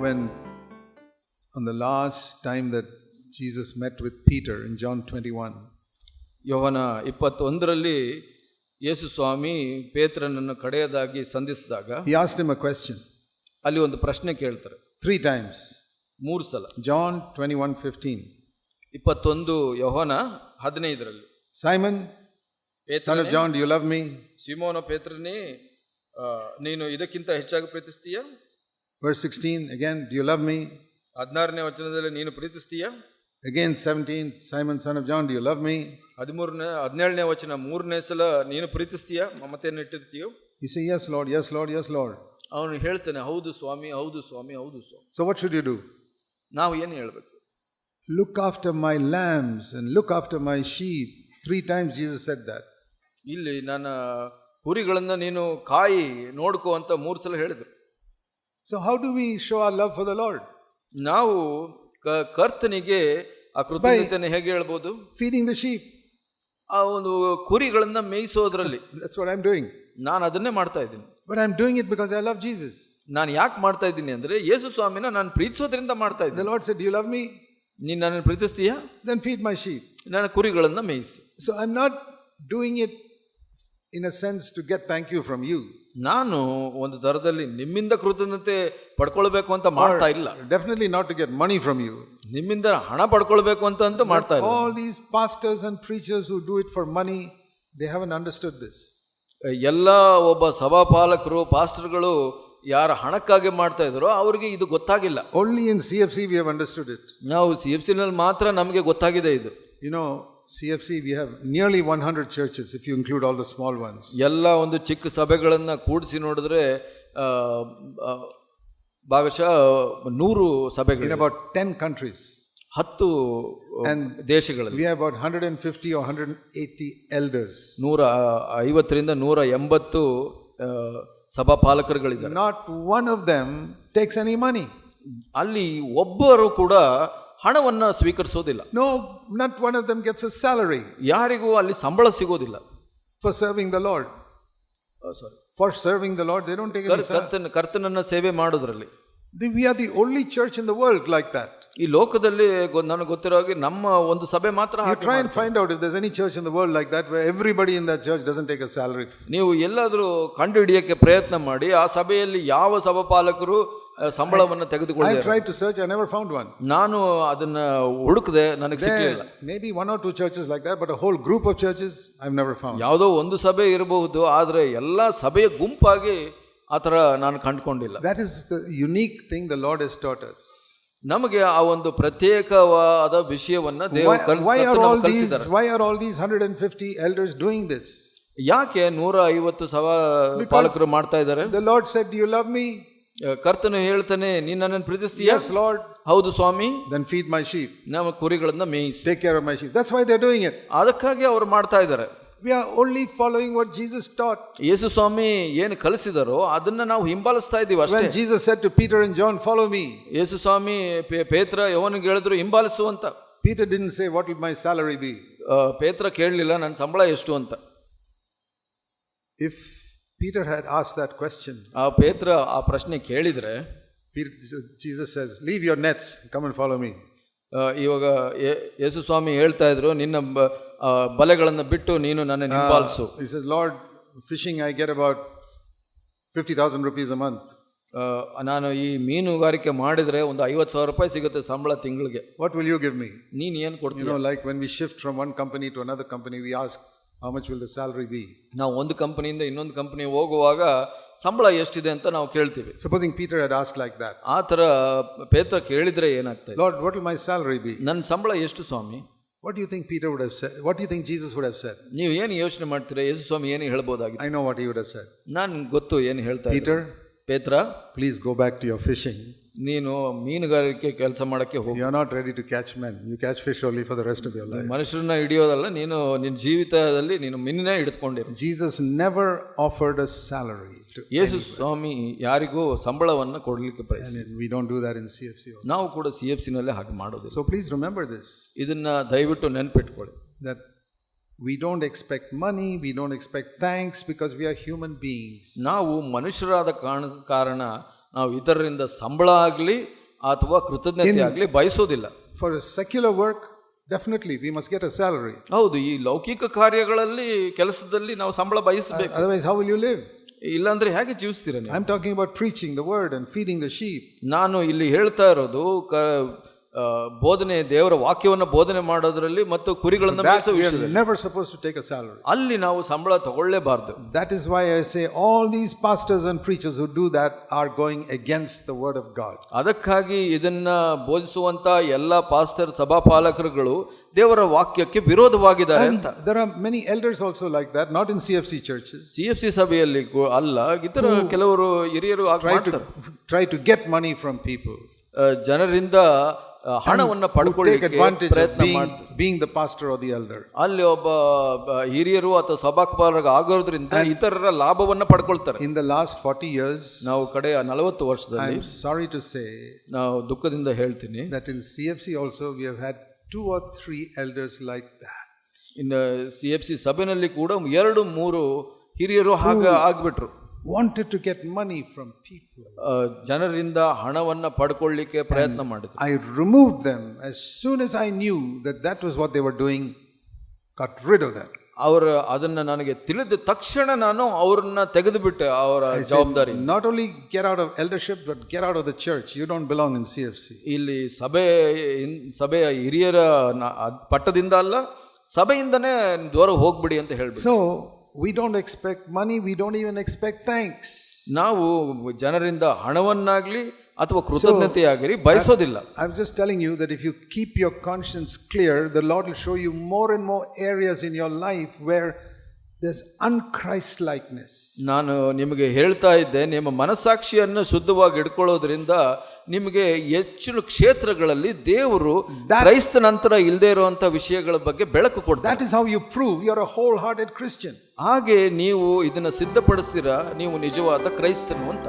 when on the last time that Jesus met with Peter in John 21. ಯೋಹನ 21ರಲ್ಲಿ ಯೇಸು ಸ್ವಾಮಿ ಪೇತ್ರನನ್ನು ಕಡೆಯದಾಗಿ ಸಂಧಿಸಿದಾಗ He asked him a question. ಅಲ್ಲಿ ಒಂದು ಪ್ರಶ್ನೆ ಕೇಳ್ತಾರೆ 3 times. 3 ಸಲ. John 21:15. 21 Yohana 15ರಲ್ಲಿ. Simon, son of John, do you love me? ಸಿಮೋನ ಪೇತ್ರನೇ, ನೀನು ಇದಕ್ಕಿಂತ ಹೆಚ್ಚಾಗಿ ಪ್ರೀತಿಸ್ತೀಯಾ? Verse 16 again, do you love me? 16ನೇ ವಚನದಲ್ಲಿ ನೀನು ಪ್ರೀತಿಸ್ತೀಯಾ? Again 17, Simon, son of John, do you love me? 17ನೇ ವಚನ 3ನೇ ಸಲ ನೀನು ಪ್ರೀತಿಸ್ತೀಯಾ, ಮಮತೆಯನ್ನು ಇಟ್ಟಿರ್ತೀಯೋ? You say, yes Lord, yes Lord, yes Lord. ಅವನು ಹೇಳ್ತಾನೆ, ಹೌದು ಸ್ವಾಮಿ, ಹೌದು ಸ್ವಾಮಿ, ಹೌದು ಸ್ವಾಮಿ. So what should you do? ನಾವು ಏನು ಹೇಳಬೇಕು? Look after my lambs and look after my sheep. 3 times Jesus said that. ಇಲ್ಲಿ ನನ್ನ ಕುರಿಗಳನ್ನ ನೀನು ಕಾಯಿ ನೋಡ್ಕೋ ಅಂತ 3 ಸಲ ಹೇಳಿದ್ರು. So how do we show our love for the Lord? ನಾವು ಕರ್ತನಿಗೆ ಆ ಕೃತಜ್ಞತೆಯನ್ನು ಹೇಗೆ ಹೇಳ್ಬೋದು? Feeding the sheep. ಆ ಒಂದು ಕುರಿಗಳನ್ನ ಮೇಯಿಸೋದ್ರಲ್ಲಿ. That's what I'm doing. ನಾನು ಅದನ್ನೇ ಮಾಡ್ತಾ ಇದ್ದೀನಿ. But I'm doing it because I love Jesus. ನಾನು ಯಾಕೆ ಮಾಡ್ತಾ ಇದ್ದೀನಿ ಅಂದ್ರೆ ಯೇಸು ಸ್ವಾಮಿನ ನಾನು ಪ್ರೀತಿಸೋದ್ರಿಂದ ಮಾಡ್ತಾ ಇದ್ದೀನಿ. The Lord said, do you love me? ನೀನು ನನ್ನನ್ನು ಪ್ರೀತಿಸ್ತೀಯಾ? Then feed my sheep. ನನ್ನ ಕುರಿಗಳನ್ನ ಮೇಯಿಸು. So I'm not doing it in a sense to get thank you from you. ನಾನು ಒಂದು ದರದಲ್ಲಿ ನಿಮ್ಮಿಂದ ಕೃತಜ್ಞತೆ ಪಡ್ಕೊಳ್ಬೇಕು ಅಂತ ಮಾಡ್ತಾ ಇಲ್ಲ. Definitely not to get money from you. ನಿಮ್ಮಿಂದ ಹಣ ಪಡ್ಕೊಳ್ಬೇಕು ಅಂತ ಮಾಡ್ತಾ ಇಲ್ಲ. All these pastors and preachers who do it for money, they haven't understood this. ಎಲ್ಲ ಒಬ್ಬ ಸಭಾಪಾಲಕರು ಪಾಸ್ಟರ್ಗಳು ಯಾರ ಹಣಕ್ಕಾಗಿ ಮಾಡ್ತಾ ಇದ್ರು ಅವ್ರಿಗೆ ಇದು ಗೊತ್ತಾಗಿಲ್ಲ. Only in CFC we have understood it. ನಾವು CFC ನಲ್ಲಿ ಮಾತ್ರ ನಮಗೆ ಗೊತ್ತಾಗಿದೆ ಇದು. You know, CFC we have nearly 100 churches if you include all the small ones. ಎಲ್ಲ ಒಂದು ಚಿಕ್ಕ ಸಭೆಗಳನ್ನ ಕೂಡಿಸಿ ನೋಡಿದ್ರೆ ಭಾಗಶಃ 100 ಸಭೆಗಳು. In about 10 countries. 10 ದೇಶಗಳಲ್ಲಿ. We have about 150 or 180 elders. 150ರಿಂದ 180 ಸಭಾಪಾಲಕರುಗಳಿದ್ದಾರೆ. Not one of them takes any money. ಅಲ್ಲಿ ಒಬ್ಬರು ಕೂಡ ಹಣವನ್ನ ಸ್ವೀಕರಿಸೋದಿಲ್ಲ. No, not one of them gets a salary. ಯಾರಿಗೂ ಅಲ್ಲಿ ಸಂಬಳ ಸಿಗೋದಿಲ್ಲ. For serving the Lord. For serving the Lord, they don't take any salary. ಕರ್ತನನ್ನ ಸೇವೆ ಮಾಡೋದ್ರಲ್ಲಿ. We are the only church in the world like that. ಈ ಲೋಕದಲ್ಲಿ ನನಗೆ ಗೊತ್ತಿರೋ ಹಾಗೆ ನಮ್ಮ ಒಂದು ಸಭೆ ಮಾತ್ರ. You try and find out if there's any church in the world like that where everybody in that church doesn't take a salary. ನೀವು ಎಲ್ಲಾದರೂ ಕಂಡು ಹಿಡಿಯಕ್ಕೆ ಪ್ರಯತ್ನ ಮಾಡಿ ಆ ಸಭೆಯಲ್ಲಿ ಯಾವ ಸಭಾಪಾಲಕರು ಸಂಬಳವನ್ನು ತೆಗೆದುಕೊಳ್ಳಿ. I tried to search, I never found one. ನಾನು ಅದನ್ನ ಹುಡುಕದೆ ನನಗೆ ಸಿಕ್ಕಲಿಲ್ಲ. Maybe 1 or 2 churches like that, but a whole group of churches I've never found. ಯಾವುದೋ ಒಂದು ಸಭೆ ಇರಬಹುದು, ಆದ್ರೆ ಎಲ್ಲಾ ಸಭೆಯ ಗುಂಪಾಗಿ ಆ ಥರ ನಾನು ಕಂಡುಕೊಂಡಿಲ್ಲ. That is the unique thing the Lord has taught us. ನಮಗೆ ಆ ಒಂದು ಪ್ರತ್ಯೇಕವಾದ ವಿಷಯವನ್ನ ದೇವರು ಕಲಿಸಿದ್ದಾರೆ. Why are all these 150 elders doing this? ಯಾಕೆ 150 ಸಭಾಪಾಲಕರು ಮಾಡ್ತಾ ಇದ್ದಾರೆ? The Lord said, do you love me? ಕರ್ತನು ಹೇಳ್ತಾನೆ, ನೀನು ನನ್ನನ್ನು ಪ್ರೀತಿಸ್ತೀಯಾ? Yes Lord. ಹೌದು ಸ್ವಾಮಿ. Then feed my sheep. ನಮ್ಮ ಕುರಿಗಳನ್ನ ಮೇಯಿಸು. Take care of my sheep. That's why they're doing it. ಅದಕ್ಕಾಗಿ ಅವರು ಮಾಡ್ತಾ ಇದ್ದಾರೆ. We are only following what Jesus taught. ಯೇಸು ಸ್ವಾಮಿ ಏನು ಕಲಿಸಿದರೋ ಅದನ್ನ ನಾವು ಹಿಂಬಾಲಿಸ್ತಾ ಇದ್ದೀವಿ ಅಷ್ಟೇ. When Jesus said to Peter and John, follow me. ಯೇಸು ಸ್ವಾಮಿ ಪೇತ್ರ ಯೋಹನಿಗೆ ಹೇಳಿದ್ರು ಹಿಂಬಾಲಿಸು ಅಂತ. Peter didn't say what will my salary be. ಪೇತ್ರ ಕೇಳಲಿಲ್ಲ ನನ್ನ ಸಂಬಳ ಎಷ್ಟು ಅಂತ. If Peter had asked that question, ಪೇತ್ರ ಆ ಪ್ರಶ್ನೆ ಕೇಳಿದ್ರೆ, Jesus says, leave your nets, come and follow me. ಇವಾಗ ಯೇಸು ಸ್ವಾಮಿ ಹೇಳ್ತಾ ಇದ್ರು, ನಿನ್ನ ಬಲೆಗಳನ್ನು ಬಿಟ್ಟು ನೀನು ನನ್ನ ಹಿಂಬಾಲಿಸು. He says, Lord, fishing I get about 50,000 rupees a month. ನಾನು ಈ ಮೀನುಗಾರಿಕೆ ಮಾಡಿದ್ರೆ ಒಂದು 50,000 ರೂಪಾಯಿ ಸಿಗುತ್ತೆ ಸಂಬಳ ತಿಂಗಳಿಗೆ. What will you give me? ನೀನು ಏನು ಕೊಡ್ತೀಯ? You know, like when we shift from one company to another company, we ask, how much will the salary be? ನಾವು ಒಂದು ಕಂಪನಿಯಿಂದ ಇನ್ನೊಂದು ಕಂಪನಿ ಹೋಗುವಾಗ ಸಂಬಳ ಎಷ್ಟಿದೆ ಅಂತ ನಾವು ಕೇಳ್ತೀವಿ. Supposing Peter had asked like that. ಆ ಥರ ಪೇತ್ರ ಕೇಳಿದ್ರೆ ಏನಾಗ್ತದೆ? Lord, what will my salary be? ನನ್ನ ಸಂಬಳ ಎಷ್ಟು ಸ್ವಾಮಿ? What do you think Peter would have said? What do you think Jesus would have said? ನೀವು ಏನು ಯೋಚನೆ ಮಾಡ್ತೀರಾ? ಯೇಸು ಸ್ವಾಮಿ ಏನು ಹೇಳ್ಬೋದಾಗಿತ್ತು? I know what he would have said. ನಾನು ಗೊತ್ತು ಏನು ಹೇಳ್ತಾ ಇದ್ದೆ. Peter, ಪೇತ್ರ, please go back to your fishing. ನೀನು ಮೀನುಗಾರಿಕೆ ಕೆಲಸ ಮಾಡಕ್ಕೆ ಹೋಗು. You are not ready to catch men. You catch fish only for the rest of your life. ಮನುಷ್ಯರನ್ನ ಹಿಡಿಯೋದಲ್ಲ, ನೀನು ನಿನ್ನ ಜೀವಿತದಲ್ಲಿ ನೀನು ಮೀನನ್ನೇ ಹಿಡಿದುಕೊಂಡಿರು. Jesus never offered a salary to ಯೇಸು ಸ್ವಾಮಿ ಯಾರಿಗೂ ಸಂಬಳವನ್ನು ಕೊಡಲಿಕ್ಕೆ ಪ್ರಯತ್ನಿಸಿಲ್ಲ. We don't do that in CFC also. ನಾವು ಕೂಡ CFC ನಲ್ಲಿ ಹಾಗೆ ಮಾಡೋದಿಲ್ಲ. So please remember this. ಇದನ್ನ ದಯವಿಟ್ಟು ನೆನಪಿಟ್ಕೊಳ್ಳಿ. That we don't expect money, we don't expect thanks because we are human beings. ನಾವು ಮನುಷ್ಯರಾದ ಕಾರಣ ನಾವು ಇತರರಿಂದ ಸಂಬಳ ಆಗಲಿ ಅಥವಾ ಕೃತಜ್ಞತೆ ಆಗಲಿ ಬಯಸೋದಿಲ್ಲ. For a secular work, definitely we must get a salary. ಹೌದು, ಈ ಲೌಕಿಕ ಕಾರ್ಯಗಳಲ್ಲಿ ಕೆಲಸದಲ್ಲಿ ನಾವು ಸಂಬಳ ಬಯಸಬೇಕು. Otherwise, how will you live? ಇಲ್ಲಾಂದ್ರೆ ಹೇಗೆ ಜೀವಿಸ್ತೀರ ನೀವು? I'm talking about preaching the word and feeding the sheep. ನಾನು ಇಲ್ಲಿ ಹೇಳ್ತಾ ಇರೋದು ಬೋಧನೆ, ದೇವರ ವಾಕ್ಯವನ್ನು ಬೋಧನೆ ಮಾಡೋದ್ರಲ್ಲಿ ಮತ್ತು ಕುರಿಗಳನ್ನು ಮೇಯಿಸೋ We are ವಿಷಯದಲ್ಲಿ. never supposed to take a salary. ಅಲ್ಲಿ ನಾವು ಸಂಬಳ ತಗೊಳ್ಳೇಬಾರ್ದು. That is why I say all these pastors and preachers who do that are going against the word of God. ಅದಕ್ಕಾಗಿ ಇದನ್ನ ಬೋಧಿಸುವಂತ ಎಲ್ಲ ಪಾಸ್ಟರ್ ಸಭಾಪಾಲಕರುಗಳು ದೇವರ ವಾಕ್ಯಕ್ಕೆ ವಿರೋಧವಾಗಿದ್ದಾರೆ ಅಂತ. There are many elders also like that, not in CFC churches. CFC ಸಭೆಯಲ್ಲಿ ಅಲ್ಲ, ಇತರ ಕೆಲವರು ಹಿರಿಯರು Try to get money from people. ಜನರಿಂದ ಹಣವನ್ನು ಪಡ್ಕೊಳ್ಳಿಕ್ಕೆ ಪ್ರಯತ್ನ ಮಾಡ್ತಾರೆ, being the pastor or the elder. ಅಲ್ಲಿ ಒಬ್ಬ ಹಿರಿಯರು ಅಥವಾ ಸಭಾಪಾಲಕ ಆಗೋದ್ರಿಂದ ಇತರರ ಲಾಭವನ್ನ ಪಡ್ಕೊಳ್ತಾರೆ. In the last 40 years, ನಾವು ಕಡೆ 40 ವರ್ಷದಲ್ಲಿ, I'm sorry to say, ನಾವು ದುಃಖದಿಂದ ಹೇಳ್ತೀನಿ, that in CFC also we have had 2 or 3 elders like that. ಇನ್ನು CFC ಸಭೆಯಲ್ಲಿ ಕೂಡ 2-3 ಹಿರಿಯರು ಆಗ್ಬಿಟ್ರು. Wanted to get money from people. ಜನರಿಂದ ಹಣವನ್ನ ಪಡ್ಕೊಳ್ಳಿಕ್ಕೆ ಪ್ರಯತ್ನ ಮಾಡಿದ್ರು. I removed them as soon as I knew that that was what they were doing. Got rid of them. ಅವರು ಅದನ್ನ ನನಗೆ ತಿಳಿದ ತಕ್ಷಣ ನಾನು ಅವ್ರನ್ನ ತೆಗೆದು ಬಿಟ್ಟೆ ಅವರ ಜವಾಬ್ದಾರಿ. Not only get out of eldership, but get out of the church. You don't belong in CFC. ಇಲ್ಲಿ ಸಭೆಯ ಹಿರಿಯರ ಪಟ್ಟದಿಂದ ಅಲ್ಲ, ಸಭೆಯಿಂದನೇ ದೂರ ಹೋಗ್ಬಿಡಿ ಅಂತ ಹೇಳ್ಬಿಡಿ. So we don't expect money, we don't even expect thanks. ನಾವು ಜನರಿಂದ ಹಣವನ್ನಾಗ್ಲಿ ಅಥವಾ ಕೃತಜ್ಞತೆಯಾಗಲಿ ಬಯಸೋದಿಲ್ಲ. I'm just telling you that if you keep your conscience clear, the Lord will show you more and more areas in your life where there's unchristlikeness. ನಾನು ನಿಮಗೆ ಹೇಳ್ತಾ ಇದ್ದೆ, ನಿಮ್ಮ ಮನಸ್ಸಾಕ್ಷಿಯನ್ನು ಶುದ್ಧವಾಗಿ ಇಟ್ಕೊಳ್ಳೋದ್ರಿಂದ ನಿಮಗೆ ಹೆಚ್ಚಿನ ಕ್ಷೇತ್ರಗಳಲ್ಲಿ ದೇವರು ಕ್ರೈಸ್ತ ನಂತರ ಇಲ್ಲದೆ ಇರುವಂತ ವಿಷಯಗಳ ಬಗ್ಗೆ ಬೆಳಕು ಕೊಡ್ತಾರೆ. That is how you prove you're a wholehearted Christian. ಹಾಗೆ ನೀವು ಇದನ್ನ ಸಿದ್ಧಪಡಿಸ್ತೀರಾ, ನೀವು ನಿಜವಾದ ಕ್ರೈಸ್ತನು ಅಂತ.